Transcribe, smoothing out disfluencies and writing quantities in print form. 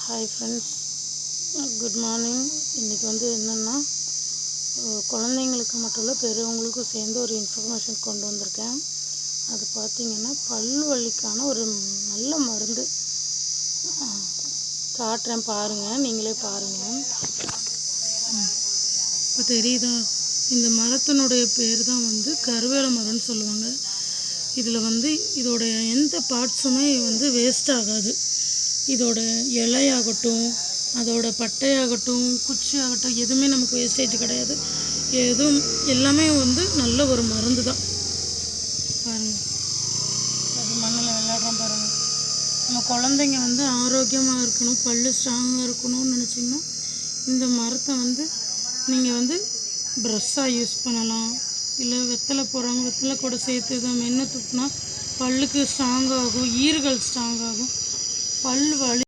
Hi friends, good morning. இன்றைக்கி என்னென்னா குழந்தைங்களுக்கு மட்டும் இல்லை, பெரியவங்களுக்கும் சேர்ந்து ஒரு இன்ஃபர்மேஷன் கொண்டு வந்திருக்கேன். அது பார்த்திங்கன்னா பல் வலிக்கான ஒரு நல்ல மருந்து காட்டுறேன், பாருங்கள், நீங்களே பாருங்கள். இப்போ தெரியுதா? இந்த மரத்தினுடைய பேர் தான் கருவேல மரம்னு சொல்லுவாங்க. இதில் இதோட எந்த பார்ட்ஸுமே வேஸ்ட் ஆகாது. இதோட இலையாகட்டும், அதோட பட்டையாகட்டும், குச்சி ஆகட்டும், எதுவுமே நமக்கு வேஸ்டேஜ் கிடையாது. எல்லாமே நல்ல ஒரு மருந்து தான். பாருங்கள், அது மண்ணில் விளையாடுறோம் பாருங்கள். நம்ம குழந்தைங்க ஆரோக்கியமாக இருக்கணும், பல் ஸ்ட்ராங்காக இருக்கணும்னு நினச்சிங்கன்னா இந்த மரத்தை நீங்கள் ப்ரஷ்ஷாக யூஸ் பண்ணலாம். இல்லை வெத்தலை போடுறாங்க, வெத்தலை கூட சேர்த்து இதை மென்று துப்புனா பல்லுக்கு ஸ்ட்ராங்காகும், ஈறுகள் ஸ்ட்ராங்காகும், பல் வலி